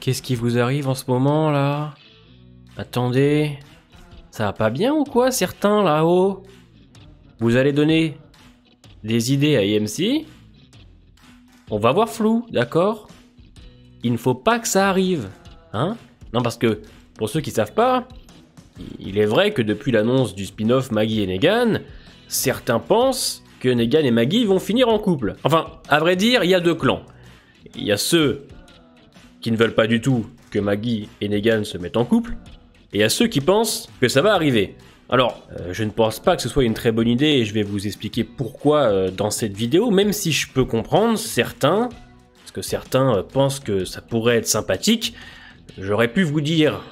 Qu'est-ce qui vous arrive en ce moment là? Attendez, ça va pas bien ou quoi certains là-haut? Vous allez donner des idées à AMC? On va voir flou, d'accord? Il ne faut pas que ça arrive, hein? Non, parce que, pour ceux qui savent pas, il est vrai que depuis l'annonce du spin-off Maggie et Negan, certains pensent que Negan et Maggie vont finir en couple. Enfin, à vrai dire, il y a deux clans. Il y a ceux qui ne veulent pas du tout que Maggie et Negan se mettent en couple, et il y a ceux qui pensent que ça va arriver. Alors, je ne pense pas que ce soit une très bonne idée, et je vais vous expliquer pourquoi dans cette vidéo, même si je peux comprendre certains, parce que certains pensent que ça pourrait être sympathique. J'aurais pu vous dire,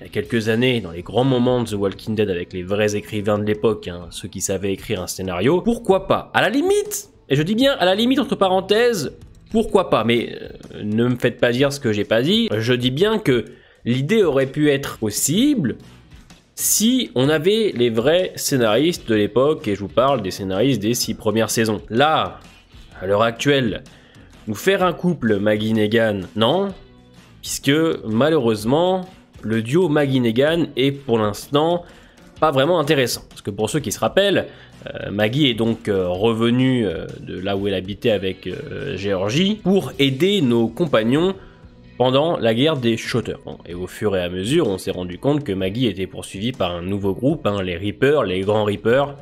il y a quelques années, dans les grands moments de The Walking Dead avec les vrais écrivains de l'époque, hein, ceux qui savaient écrire un scénario, pourquoi pas? À la limite, et je dis bien à la limite entre parenthèses, pourquoi pas? Mais ne me faites pas dire ce que j'ai pas dit, je dis bien que l'idée aurait pu être possible si on avait les vrais scénaristes de l'époque, et je vous parle des scénaristes des 6 premières saisons. Là, à l'heure actuelle, nous faire un couple Maggie-Negan, non, puisque malheureusement, le duo Maggie-Negan est pour l'instant pas vraiment intéressant. Parce que pour ceux qui se rappellent, Maggie est donc revenue de là où elle habitait avec Géorgie pour aider nos compagnons pendant la guerre des Shooters. Bon, et au fur et à mesure, on s'est rendu compte que Maggie était poursuivie par un nouveau groupe, hein, les Reapers, les Grands Reapers.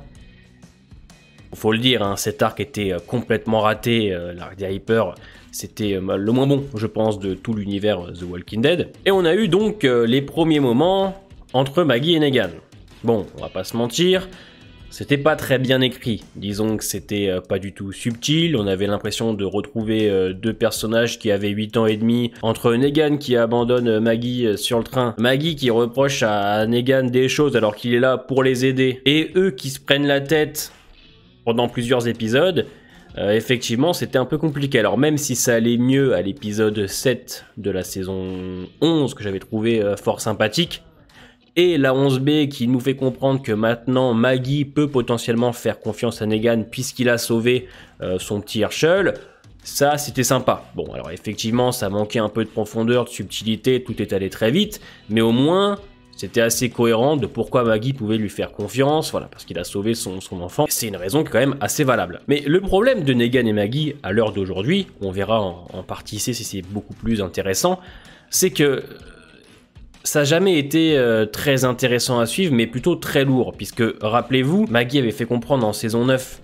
Faut le dire, hein, cet arc était complètement raté, l'arc des Reapers, c'était le moins bon, je pense, de tout l'univers The Walking Dead. Et on a eu donc les premiers moments entre Maggie et Negan. Bon, on va pas se mentir, c'était pas très bien écrit. Disons que c'était pas du tout subtil, on avait l'impression de retrouver deux personnages qui avaient 8 ans et demi, entre Negan qui abandonne Maggie sur le train, Maggie qui reproche à Negan des choses alors qu'il est là pour les aider, et eux qui se prennent la tête pendant plusieurs épisodes. Effectivement, c'était un peu compliqué. Alors même si ça allait mieux à l'épisode 7 de la saison 11, que j'avais trouvé fort sympathique, et la 11B qui nous fait comprendre que maintenant Maggie peut potentiellement faire confiance à Negan puisqu'il a sauvé son petit Herschel, ça c'était sympa. Bon, alors effectivement ça manquait un peu de profondeur, de subtilité, tout est allé très vite, mais au moins c'était assez cohérent de pourquoi Maggie pouvait lui faire confiance, voilà, parce qu'il a sauvé son enfant. C'est une raison qui est quand même assez valable. Mais le problème de Negan et Maggie à l'heure d'aujourd'hui, on verra en partie ici si c'est beaucoup plus intéressant, c'est que ça n'a jamais été très intéressant à suivre, mais plutôt très lourd, puisque rappelez-vous, Maggie avait fait comprendre en saison 9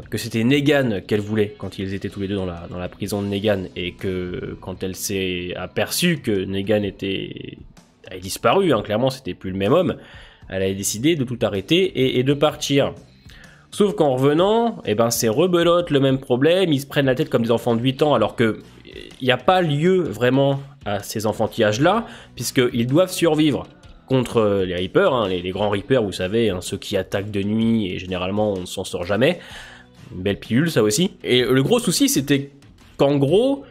que c'était Negan qu'elle voulait quand ils étaient tous les deux dans la prison de Negan, et que quand elle s'est aperçue que Negan avait disparu, hein, clairement c'était plus le même homme, elle a décidé de tout arrêter et de partir. Sauf qu'en revenant, eh ben c'est rebelote le même problème, ils se prennent la tête comme des enfants de 8 ans alors que il n'y a pas lieu vraiment à ces enfantillages-là, puisqu'ils doivent survivre contre les Reapers, hein, les grands Reapers, vous savez, hein, ceux qui attaquent de nuit et généralement on ne s'en sort jamais. Une belle pilule ça aussi. Et le gros souci c'était qu'en gros,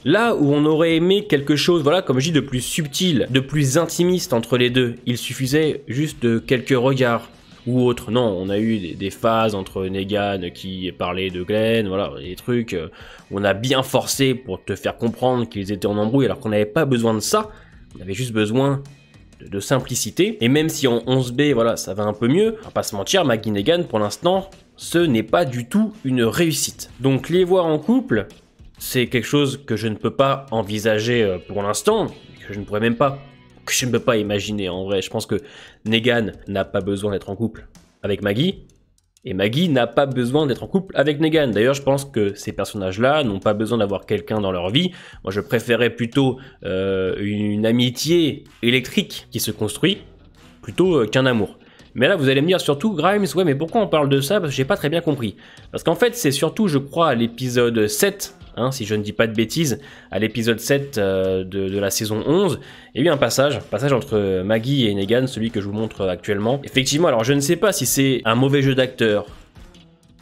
là où on aurait aimé quelque chose, voilà, comme je dis, de plus subtil, de plus intimiste entre les deux, il suffisait juste de quelques regards ou autres. Non, on a eu des phases entre Negan qui parlait de Glenn, voilà, des trucs où on a bien forcé pour te faire comprendre qu'ils étaient en embrouille alors qu'on n'avait pas besoin de ça, on avait juste besoin de simplicité. Et même si en 11B, voilà, ça va un peu mieux, on va pas se mentir, Maggie Negan, pour l'instant, ce n'est pas du tout une réussite. Donc les voir en couple, c'est quelque chose que je ne peux pas envisager pour l'instant, que je ne peux pas imaginer en vrai. Je pense que Negan n'a pas besoin d'être en couple avec Maggie, et Maggie n'a pas besoin d'être en couple avec Negan. D'ailleurs, je pense que ces personnages-là n'ont pas besoin d'avoir quelqu'un dans leur vie. Moi, je préférais plutôt une amitié électrique qui se construit, plutôt qu'un amour. Mais là, vous allez me dire surtout, Grimes, ouais, mais pourquoi on parle de ça? Parce que j'ai pas très bien compris. Parce qu'en fait, c'est surtout, je crois, à l'épisode 7, hein, si je ne dis pas de bêtises, à l'épisode 7 de la saison 11, il y a eu un passage entre Maggie et Negan, celui que je vous montre actuellement. Effectivement, alors je ne sais pas si c'est un mauvais jeu d'acteur,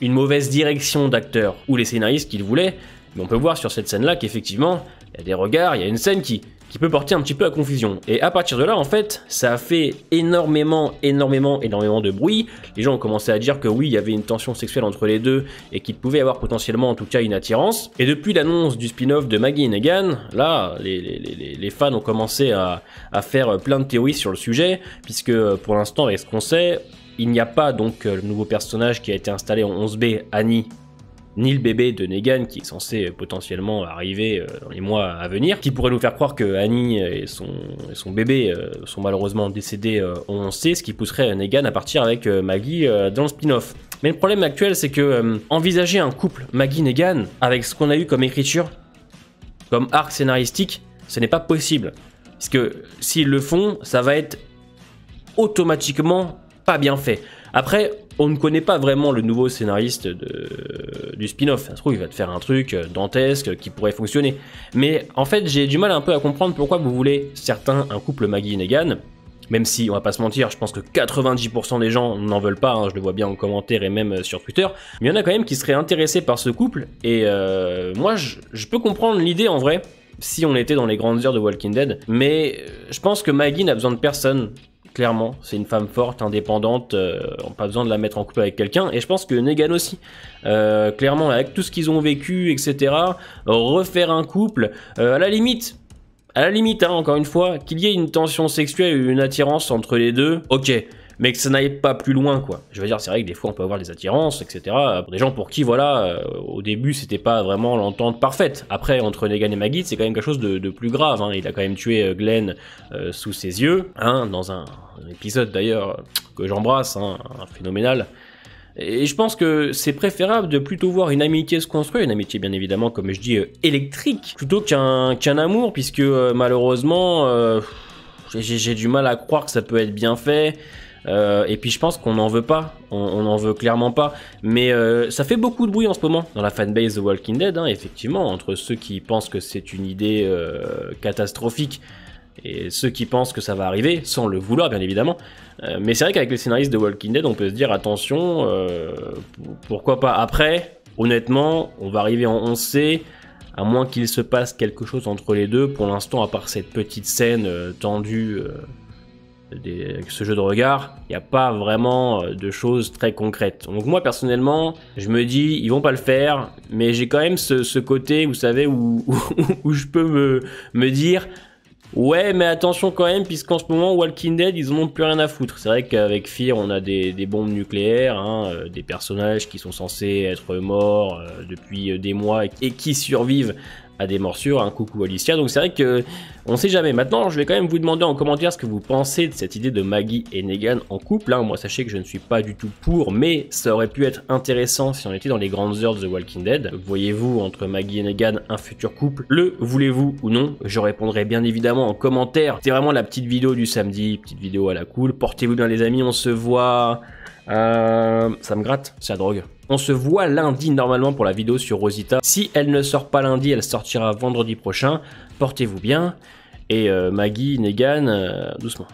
une mauvaise direction d'acteur, ou les scénaristes qu'ils voulaient, mais on peut voir sur cette scène-là qu'effectivement, il y a des regards, il y a une scène qui qui peut porter un petit peu à confusion. Et à partir de là, en fait, ça a fait énormément de bruit. Les gens ont commencé à dire que oui, il y avait une tension sexuelle entre les deux et qu'il pouvait y avoir potentiellement, en tout cas, une attirance. Et depuis l'annonce du spin-off de Maggie et Negan, là, les fans ont commencé à faire plein de théories sur le sujet, puisque pour l'instant, avec ce qu'on sait, il n'y a pas donc le nouveau personnage qui a été installé en 11B, Annie, ni le bébé de Negan qui est censé potentiellement arriver dans les mois à venir, qui pourrait nous faire croire que Annie et son bébé sont malheureusement décédés en 11C, ce qui pousserait Negan à partir avec Maggie dans le spin-off. Mais le problème actuel, c'est que envisager un couple Maggie-Negan avec ce qu'on a eu comme écriture, comme arc scénaristique, ce n'est pas possible. Parce que s'ils le font, ça va être automatiquement pas bien fait. Après, on ne connaît pas vraiment le nouveau scénariste du spin-off. Ça se trouve, il va te faire un truc dantesque qui pourrait fonctionner. Mais en fait, j'ai du mal un peu à comprendre pourquoi vous voulez, certains, un couple Maggie et Negan. Même si, on va pas se mentir, je pense que 90% des gens n'en veulent pas, hein, je le vois bien en commentaire et même sur Twitter. Mais il y en a quand même qui seraient intéressés par ce couple. Et moi, je peux comprendre l'idée en vrai, si on était dans les grandes heures de Walking Dead. Mais je pense que Maggie n'a besoin de personne. Clairement, c'est une femme forte, indépendante, on n'a pas besoin de la mettre en couple avec quelqu'un, et je pense que Negan aussi. Clairement, avec tout ce qu'ils ont vécu, etc., refaire un couple, à la limite, hein, encore une fois, qu'il y ait une tension sexuelle ou une attirance entre les deux, ok, mais que ça n'aille pas plus loin, quoi. Je veux dire, c'est vrai que des fois on peut avoir des attirances, etc. Pour des gens pour qui, voilà, au début c'était pas vraiment l'entente parfaite. Après, entre Negan et Maggie, c'est quand même quelque chose de plus grave, hein. Il a quand même tué Glenn sous ses yeux, hein, dans un épisode d'ailleurs que j'embrasse, hein, phénoménal. Et je pense que c'est préférable de plutôt voir une amitié se construire, une amitié bien évidemment, comme je dis, électrique, plutôt qu'un amour, puisque malheureusement, j'ai du mal à croire que ça peut être bien fait. Et puis je pense qu'on n'en veut pas, on n'en veut clairement pas, mais ça fait beaucoup de bruit en ce moment dans la fanbase de Walking Dead, hein, effectivement, entre ceux qui pensent que c'est une idée catastrophique et ceux qui pensent que ça va arriver, sans le vouloir bien évidemment. Mais c'est vrai qu'avec les scénaristes de Walking Dead, on peut se dire attention, pourquoi pas. Après, honnêtement, on va arriver en 11C, à moins qu'il se passe quelque chose entre les deux. Pour l'instant, à part cette petite scène tendue avec ce jeu de regard, il n'y a pas vraiment de choses très concrètes. Donc moi personnellement, je me dis, ils vont pas le faire, mais j'ai quand même ce côté, vous savez, où je peux me dire, ouais, mais attention quand même, puisqu'en ce moment, Walking Dead, ils en ont plus rien à foutre. C'est vrai qu'avec Fear, on a des bombes nucléaires, hein, des personnages qui sont censés être morts depuis des mois et qui survivent à des morsures, un coucou Alicia, donc c'est vrai que on sait jamais. Maintenant, je vais quand même vous demander en commentaire ce que vous pensez de cette idée de Maggie et Negan en couple, hein. Moi, sachez que je ne suis pas du tout pour, mais ça aurait pu être intéressant si on était dans les grandes heures de The Walking Dead. Voyez-vous entre Maggie et Negan un futur couple? Le voulez-vous ou non? Je répondrai bien évidemment en commentaire. C'est vraiment la petite vidéo du samedi, petite vidéo à la cool. Portez-vous bien les amis, on se voit... ça me gratte, c'est la drogue. On se voit lundi normalement pour la vidéo sur Rosita. Si elle ne sort pas lundi, elle sortira vendredi prochain. Portez-vous bien. Et Maggie, Negan, doucement.